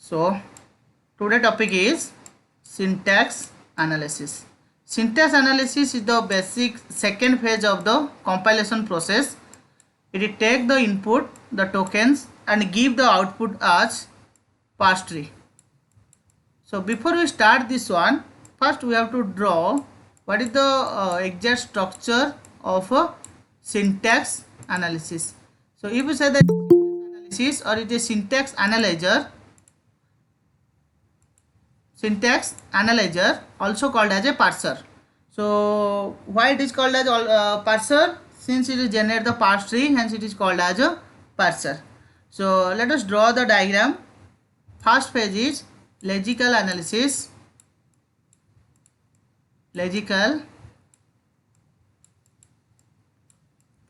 So today topic is syntax analysis. Syntax analysis is the basic second phase of the compilation process. It will take the input, the tokens, and give the output as parse tree. So before we start this one, first we have to draw what is the exact structure of a syntax analysis. So if we say that analysis or it is syntax analyzer also called as a parser. So why it is called as parser? Since it is generate the parse tree, hence it is called as a parser. So let us draw the diagram. First phase is logical analysis.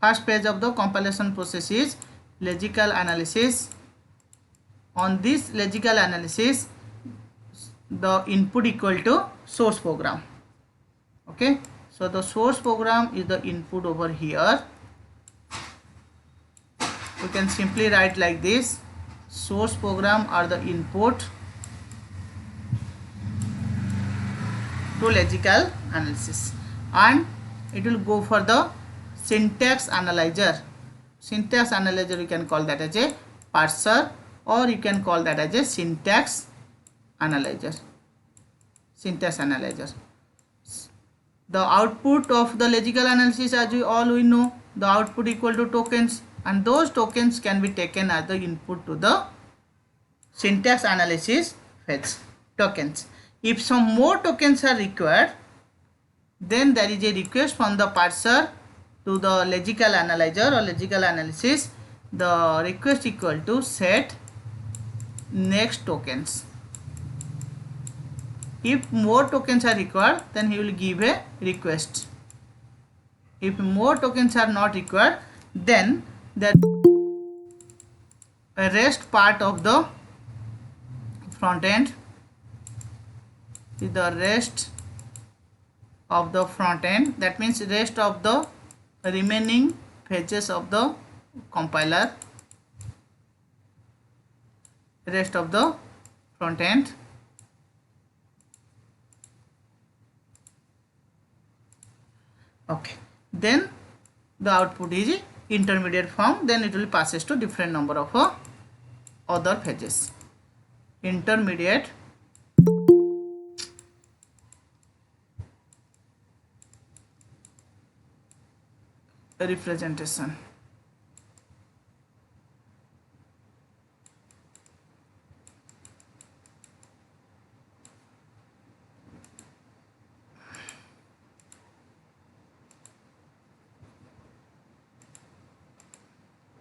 First phase of the compilation process is logical analysis. On this logical analysis, the input equal to source program. Okay, so the source program is the input over here. We can simply write like this: source program are the input to logical analysis, and it will go for the syntax analyzer. Syntax analyzer, you can call that as a parser, or you can call that as a syntax analyzer. The output of the logical analysis, as we know, the output equal to tokens, and those tokens can be taken as the input to the syntax analysis phase. Tokens. If some more tokens are required, then there is a request from the parser to the logical analyzer or logical analysis. The request equal to set next tokens. If more tokens are required, then he will give a request. If more tokens are not required, then the rest part of the front end is the rest of the front end. That means rest of the remaining phases of the compiler, rest of the front end. Okay, then the output is intermediate form, then it will passes to different number of other phases. Intermediate representation.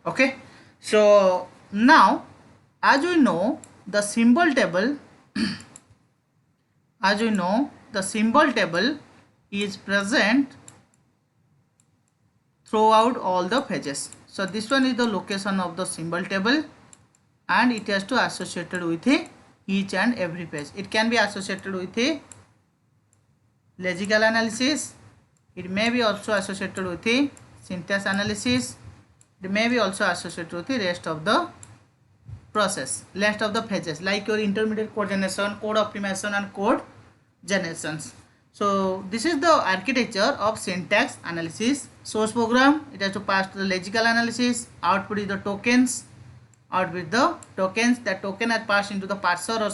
Okay, so now as we know the symbol table is present throughout all the pages. So this one is the location of the symbol table, and it has to associated with each and every page. It can be associated with a logical analysis. It may be also associated with the syntax analysis. It may be also associated with the rest of the process, rest of the phases, like your intermediate code generation, code optimization, and code generations. So this is the architecture of syntax analysis. Source program, it has to pass to the logical analysis. Output is the tokens. That token are passed into the parser or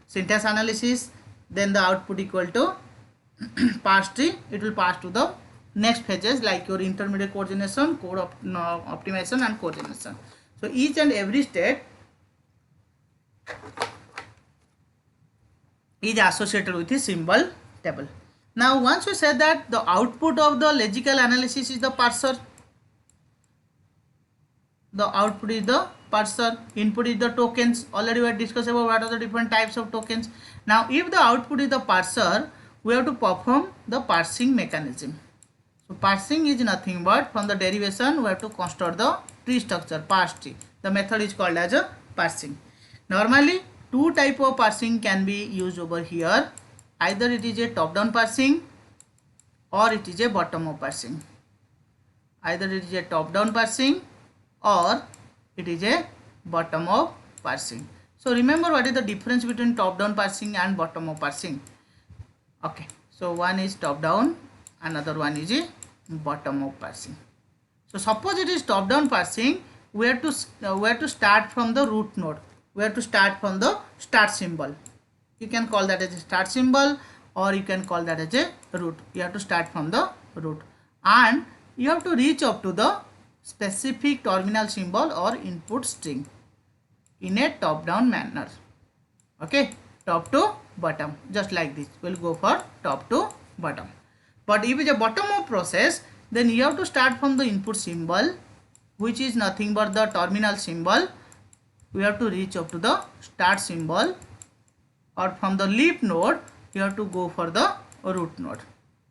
syntax analysis. Then the output equal to parse tree. It will pass to the next phases, like your intermediate code generation, code optimization, and code generation. So each and every state is associated with the symbol table. Now once we said that the output of the logical analysis is the parser, input is the tokens. Already we have discussed about what are the different types of tokens. Now if the output is the parser, we have to perform the parsing mechanism. So parsing is nothing but from the derivation we have to construct the tree structure, parse tree. The method is called as a parsing. Normally two type of parsing can be used over here. Either it is a top down parsing or it is a bottom up parsing. Either it is a top down parsing or it is a bottom up parsing. So remember what is the difference between top down parsing and bottom up parsing. Okay, so one is top down, another one is a bottom up parsing. So suppose it is top down parsing, we have to start from the root node. We have to start from the start symbol. You can call that as a start symbol, or you can call that as a root. You have to start from the root, and you have to reach up to the specific terminal symbol or input string in a top down manner. Okay, top to bottom, just like this. We'll go for top to bottom. But if it's a bottom up process, then you have to start from the input symbol, which is nothing but the terminal symbol. We have to reach up to the start symbol, or from the leaf node you have to go for the root node.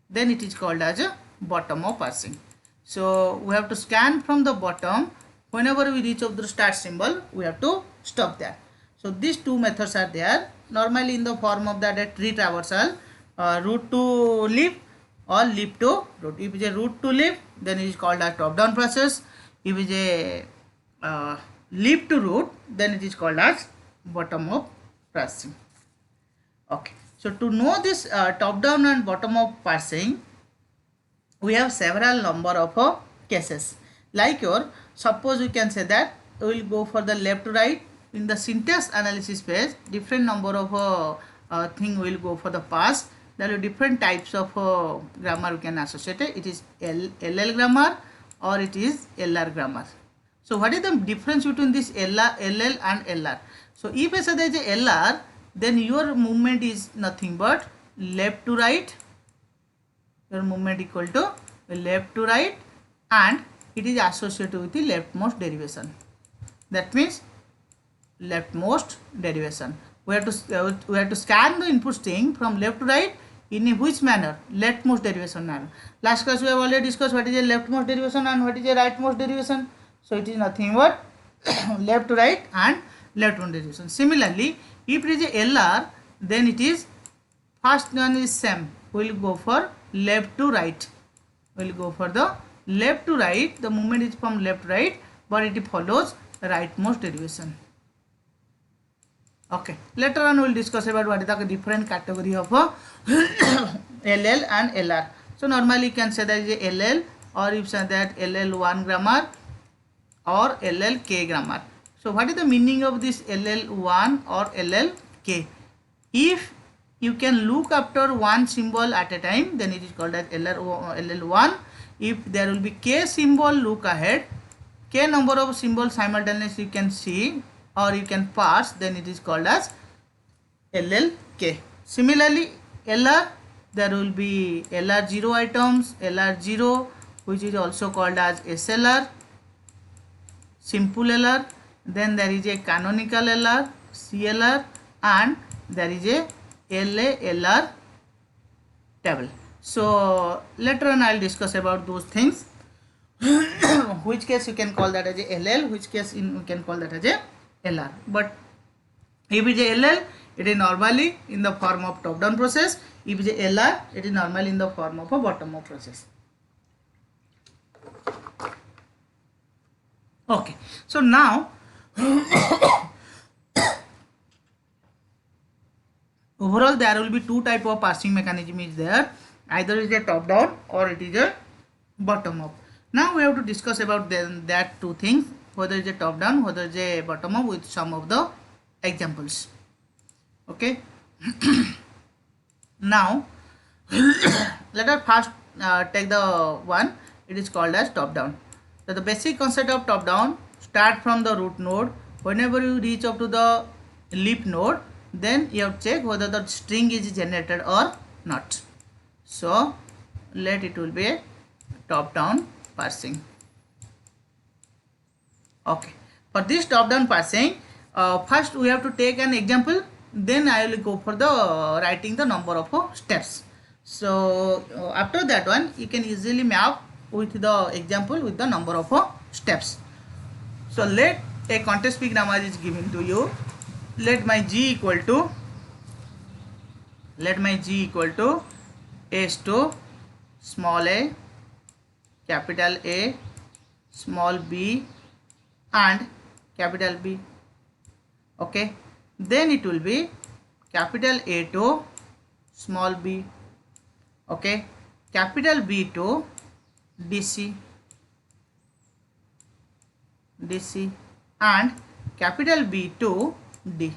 Then it is called as a bottom up parsing. So we have to scan from the bottom. Whenever we reach up to the start symbol, we have to stop there. So these two methods are there, normally in the form of that tree traversal, root to leaf or leaf to root. If it is a root to leaf, then it is called a top down process. If it is a leaf to root, then it is called as bottom up parsing. Okay, so to know this top down and bottom up parsing, we have several number of cases. Like suppose we can say that we will go for the left to right. In the syntax analysis phase, different number of thing will go for the pass. There are different types of grammar we can associate it. It is LL grammar or it is LR grammar. So what is the difference between this LL and LR? So if I say there is a LR, then your movement is nothing but left to right. Your movement equal to left to right, and it is associated with the leftmost derivation. That means leftmost derivation. We have to scan the input string from left to right in which manner? Leftmost derivation manner. Last class we have already discussed what is a leftmost derivation and what is a rightmost derivation. So it is nothing but left to right and leftmost derivation. Similarly, if it is a LR, then it is first one is same. We will go for left to right. We will go for the left to right. The movement is from left to right, but it follows rightmost derivation. Okay, later on we will discuss about what is the different category of LL and LR. So normally you can say that is a LL, or you say that LL1 grammar or LLK grammar. So what is the meaning of this LL1 or LLK? If you can look after one symbol at a time, then it is called as LL1. If there will be K symbol, look ahead, K number of symbols simultaneously you can see or you can parse, then it is called as LLK. Similarly, LR, there will be LR0 items, LR0, which is also called as SLR, simple LR, then there is a canonical LR, CLR, and there is a LALR table. So later on I will discuss about those things. Which case you can call that as a LL, which case you can call that as a LR. But if it is a LL, it is normally in the form of top down process. If it is a LR, it is normally in the form of a bottom up process. Okay, so now overall there will be two type of parsing mechanism is there. Either it is a top down or it is a bottom up. Now we have to discuss about that two things, whether it is a top down, whether it is a bottom up, with some of the examples. Okay. Now let us first take the one, it is called as top down. So the basic concept of top down, start from the root node. Whenever you reach up to the leaf node, then you have to check whether the string is generated or not. So let it will be a top down parsing. Okay, for this top down parsing, first we have to take an example, then I will go for the writing the number of steps. So after that one, you can easily map with the example with the number of steps. So let a context free grammar is given to you. Let my G equal to S to small a, capital A, small b and capital B. Okay, then it will be capital A to small b, okay, capital B to DC, and capital B to D.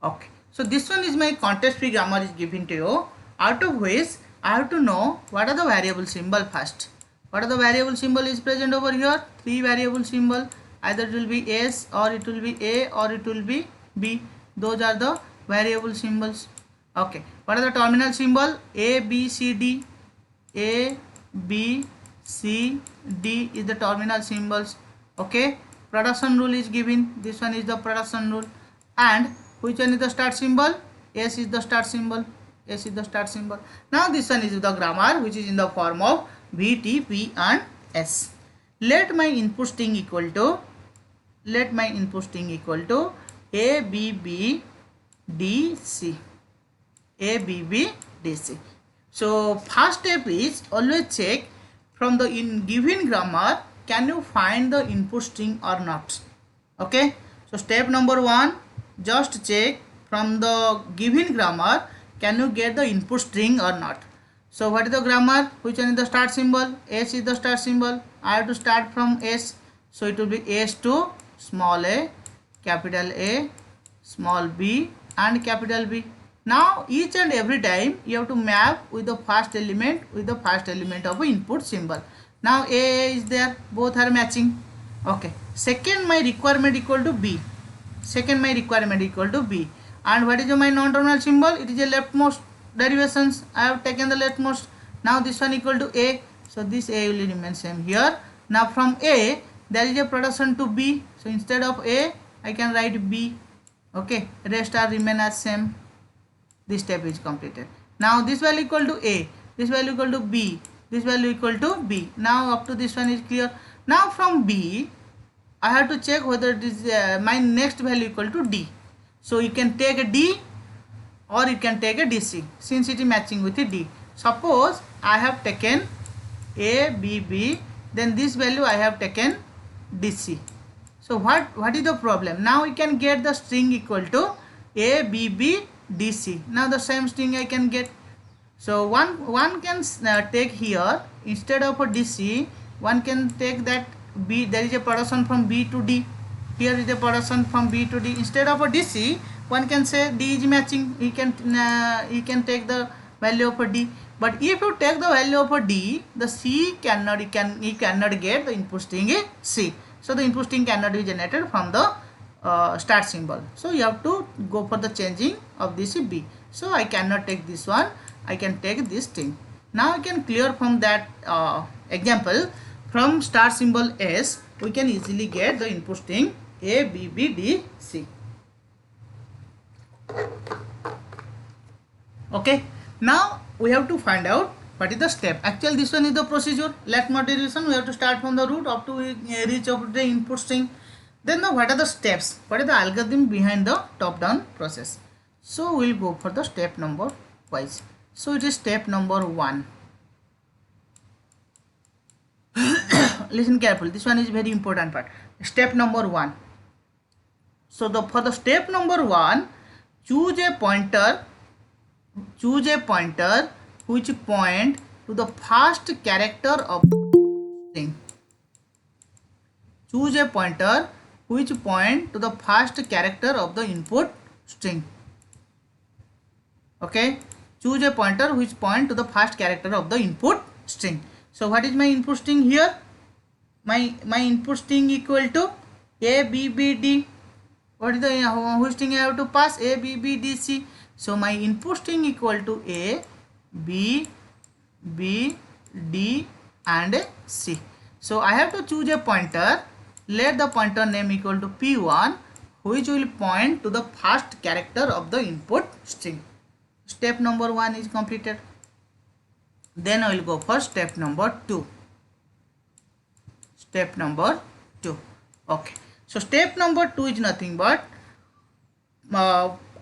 Okay, so this one is my context free grammar is given to you, out of which I have to know what are the variable symbol first. What are the variable symbol is present over here? Three variable symbol, either it will be S or it will be A or it will be B. Those are the variable symbols. Okay, what are the terminal symbol? A, B, C, D. A, B, C, D is the terminal symbols. Okay, production rule is given. This one is the production rule. And which one is the start symbol? S is the start symbol. S is the start symbol. Now this one is the grammar which is in the form of V, T, P and S. Let my input string equal to A, B, B, D, C. A, B, B, D, C. So first step is always check from the given grammar, can you find the input string or not. Okay, so step number 1, just check from the given grammar, can you get the input string or not. So what is the grammar? Which one is the start symbol? S is the start symbol. I have to start from S, so it will be S to small a, capital A, small b and capital B. Now each and every time you have to map with the first element of input symbol. Now A is there, both are matching. Okay, second my requirement equal to B. And what is my non-terminal symbol? It is a leftmost derivations. I have taken the leftmost. Now this one equal to A, so this A will remain same here. Now from A there is a production to B, so instead of A I can write B. Okay, rest are remain as same. This step is completed. Now this value equal to A, this value equal to B, this value equal to B. Now up to this one is clear. Now from B I have to check whether it is my next value equal to D. So you can take a D or you can take a DC since it is matching with a D. Suppose I have taken A, B, B, then this value I have taken DC. So what is the problem? Now we can get the string equal to A, B, B, DC. Now the same string I can get. So one can take here, instead of a DC, one can take that B, there is a production from B to D. Here is a production from B to D. Instead of a DC, one can say D is matching. He can take the value of a D. But if you take the value of a D, the C cannot, he cannot get the input string is C. So the input string cannot be generated from the start symbol. So you have to go for the changing of this B. So I cannot take this one. I can take this string. Now I can clear from that example. From start symbol S, we can easily get the input string A, B, B, D, C. Okay. Now we have to find out what is the step. Actually this one is the procedure. Leftmost derivation, we have to start from the root up to reach up to the input string. Then what are the steps? What is the algorithm behind the top down process? So we will go for the step number wise. So it is step number 1. Listen carefully, this one is very important part. Step number 1. So for the step number 1, choose a pointer which point to the first character of the string. Choose a pointer which point to the first character of the input string. Okay, choose a pointer which point to the first character of the input string. So what is my input string here? My input string equal to A, B, B, D. What is the which string I have to pass? A, B, B, D, C. So my input string equal to A, B, B, D and C. So I have to choose a pointer. Let the pointer name equal to P1, which will point to the first character of the input string. Step number 1 is completed. Then I will go for step number 2. Step number 2. Okay. So step number 2 is nothing but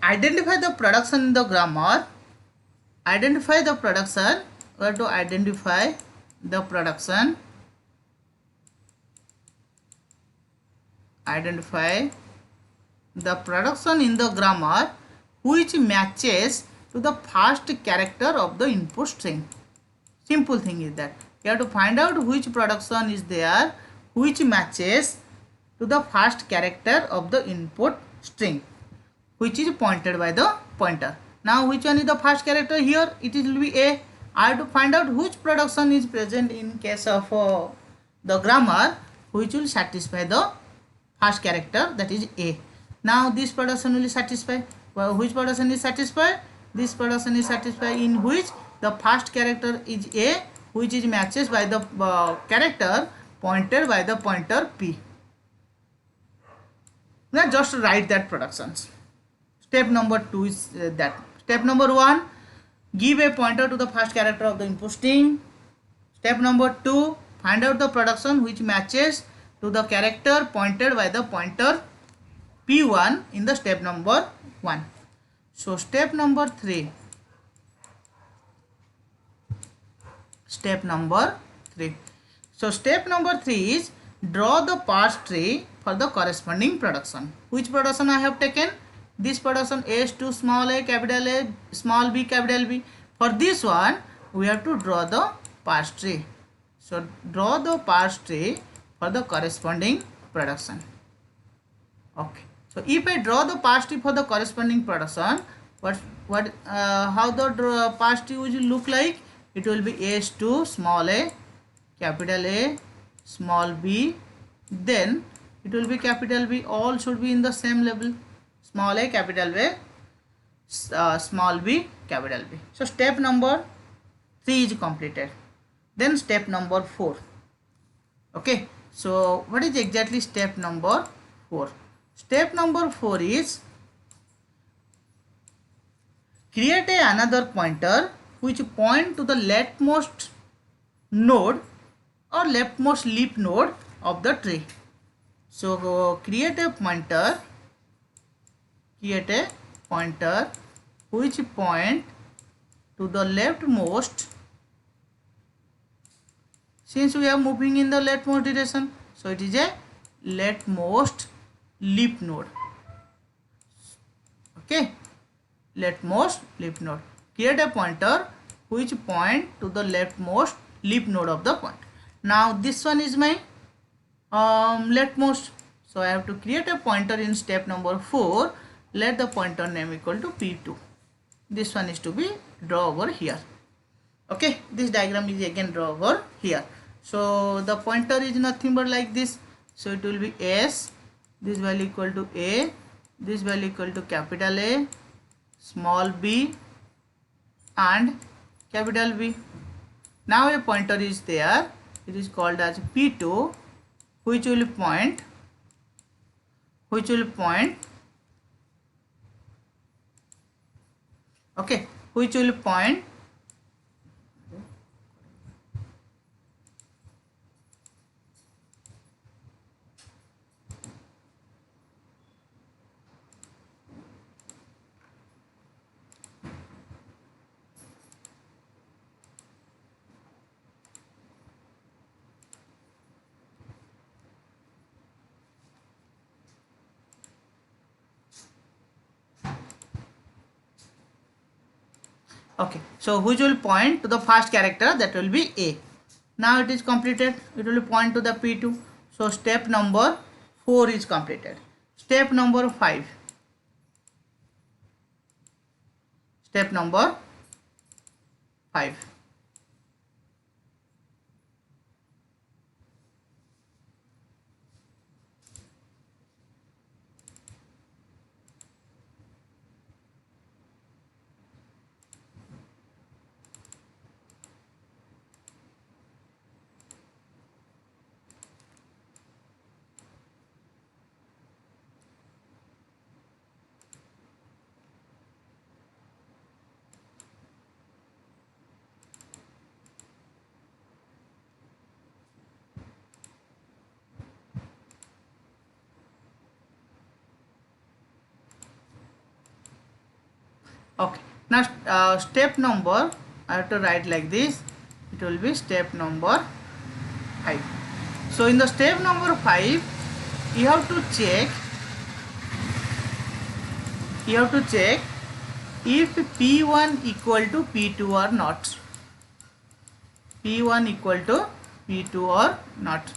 identify the production in the grammar. Identify the production. We have to identify the production. Identify the production in the grammar which matches to the first character of the input string. Simple thing is that you have to find out which production is there which matches to the first character of the input string, which is pointed by the pointer. Now which one is the first character here? It will be A. I have to find out which production is present in case of the grammar which will satisfy the first character, that is A. Now this production will satisfy. Well, which production is satisfied? This production is satisfied in which the first character is A, which is matches by the character pointed by the pointer P. Now just write that productions. Step number 2 is that. Step number 1, give a pointer to the first character of the input string. Step number 2, find out the production which matches to the character pointed by the pointer P1 in the step number 1. So step number 3. Step number 3. So step number 3 is draw the parse tree for the corresponding production. Which production I have taken? This production S2 small a, capital A, small b, capital B. For this one, we have to draw the parse tree. So draw the parse tree for the corresponding production. Okay. So if I draw the parse tree for the corresponding production, how the parse tree will look like? It will be S2 small a, capital A, small b, then it will be capital B. All should be in the same level. Small a, capital B, small b, capital B. So step number 3 is completed. Then step number 4. Okay. So what is exactly step number 4? Step number 4 is create another pointer which point to the leftmost node or leftmost leaf node of the tree. So create a pointer which point to the leftmost, since we are moving in the leftmost direction, so it is a leftmost leaf node. Okay, leftmost leaf node. Create a pointer which point to the leftmost leaf node of the point. Now this one is my leftmost, so I have to create a pointer in step number 4. Let the pointer name equal to P2. This one is to be draw over here. Okay, this diagram is again draw over here. So the pointer is nothing but like this. So it will be S, this value equal to A, this value equal to capital A, small b and capital B. Now a pointer is there. It is called as P2, which will point okay, which will point okay, so which will point to the first character, that will be A. Now it is completed. It will point to the P2. So step number 4 is completed. Step number 5. Step number 5. Okay, now step number, I have to write like this. It will be step number 5. So in the step number 5, you have to check you have to check if P1 equal to P2 or not. P1 equal to P2 or not.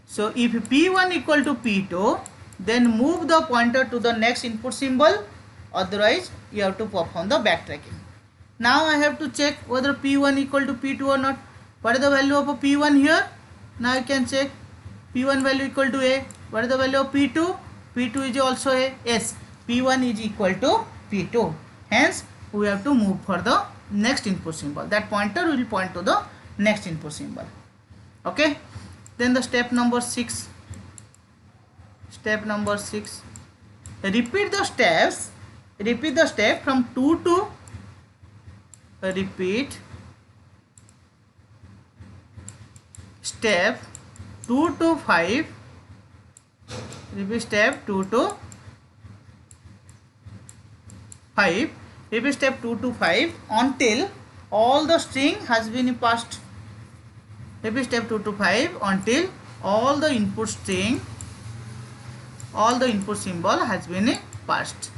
So if P1 equal to P2, then move the pointer to the next input symbol, otherwise you have to perform the backtracking. Now I have to check whether P1 equal to P2 or not. What is the value of a P1 here? Now you can check P1 value equal to A. What is the value of P2? P2 is also A. Yes, P1 is equal to P2. Hence, we have to move for the next input symbol. That pointer will point to the next input symbol. Okay. Then the step number 6. Step number 6. Repeat the steps. Repeat the step from 2 to repeat step 2 to 5. Repeat step 2 to 5. Repeat step 2 to 5 until all the string has been passed. Repeat step 2 to 5 until all the input string, all the input symbol has been passed.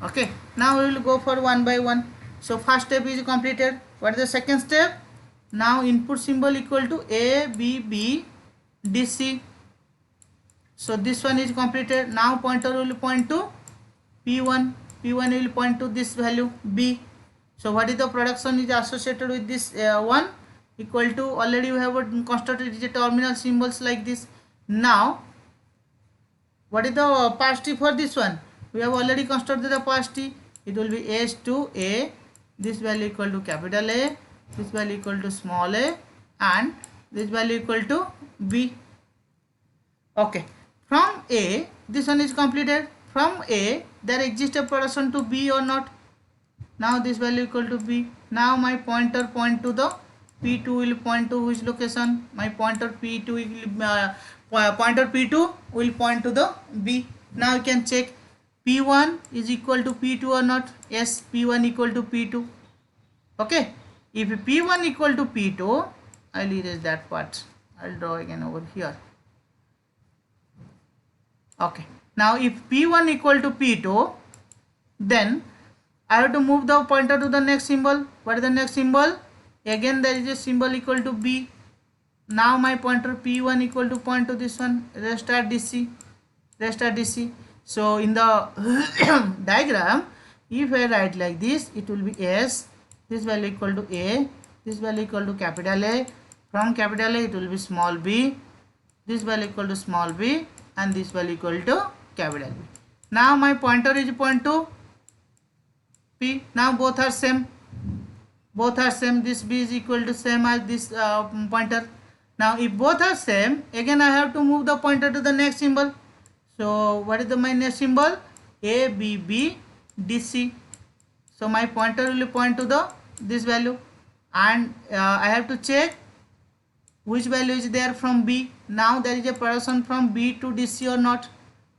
Okay. Now we will go for one by one. So first step is completed. What is the second step? Now input symbol equal to A, B, B, D, C. So this one is completed. Now pointer will point to P1. P1 will point to this value B. So what is the production is associated with this 1 equal to, already we have constructed the terminal symbols like this. Now what is the pass T for this one? We have already constructed the pass T. It will be S to A. This value equal to capital A. This value equal to small a. And this value equal to B. Okay. From A, this one is completed. From A, there exists a production to B or not. Now this value equal to B. Now my pointer point to the P2 will point to which location? My pointer P2 will point to the B. Now you can check P1 is equal to P2 or not. Yes, P1 equal to P2. Okay. If P1 equal to P2, I'll erase that part. I'll draw again over here. Okay. Now if P1 equal to P2, then I have to move the pointer to the next symbol. What is the next symbol? Again there is a symbol equal to B. Now my pointer P1 equal to point to this one. Restart DC. Restart DC. So in the diagram, if I write like this, it will be S. This value equal to A. This value equal to capital A. From capital A it will be small b. This value equal to small b. And this value equal to capital B. Now my pointer is point to P. Now both are same. Both are same. This B is equal to same as this pointer. Now if both are same, again I have to move the pointer to the next symbol. So what is the my next symbol? A, B, B, D, C. So my pointer will point to the this value, and I have to check which value is there from B. Now there is a production from B to DC or not.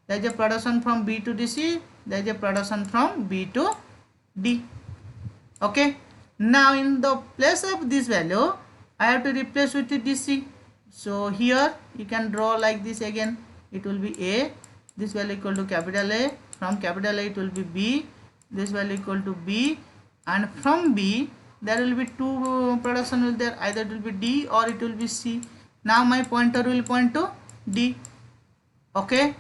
There is a production from B to DC. There is a production from B to D. Okay. Now in the place of this value, I have to replace with the DC. So here you can draw like this again. It will be A. This value equal to capital A. From capital A it will be B. This value equal to B. And from B there will be two production will there. Either it will be D or it will be C. Now my pointer will point to D. Okay.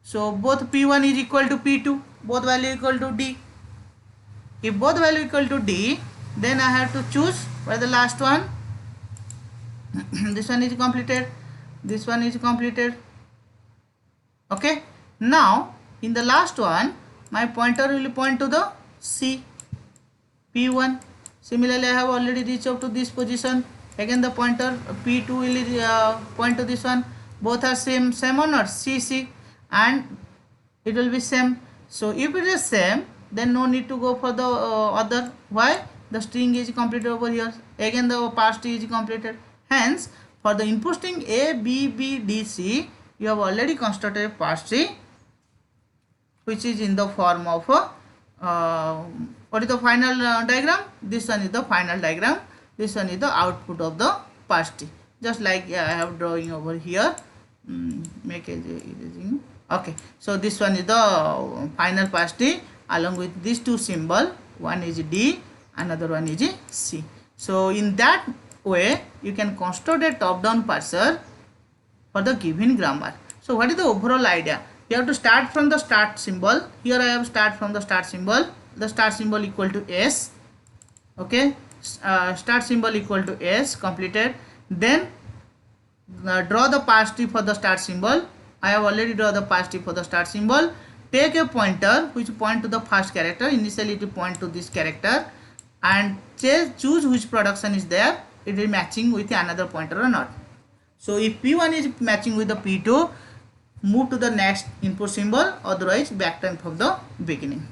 So both P1 is equal to P2. Both value equal to D. If both value equal to D, then I have to choose for the last one. This one is completed. This one is completed. Okay. Now in the last one, my pointer will point to the C. P1. Similarly, I have already reached up to this position. Again the pointer P2 will point to this one. Both are same or not? C, and it will be same. So if it is same, then no need to go for the other. Why? The string is completed over here. Again the pass T is completed. Hence for the input string A, B, B, D, C, you have already constructed a pass T, which is in the form of what is the final diagram? This one is the final diagram. This one is the output of the pass T. Just like I have drawing over here. Make a erasing. Okay, so this one is the final pass tree along with these two symbol. One is D, another one is C. So in that way you can construct a top down parser for the given grammar. So what is the overall idea? You have to start from the start symbol. Here I have start from the start symbol. The start symbol equal to S. Okay, start symbol equal to S, completed. Then draw the pass tree for the start symbol. I have already draw the pass tree for the start symbol. Take a pointer which point to the first character. Initially it will point to this character, and choose which production is there. It is matching with another pointer or not. So if P1 is matching with the P2, move to the next input symbol, otherwise backtrack from the beginning.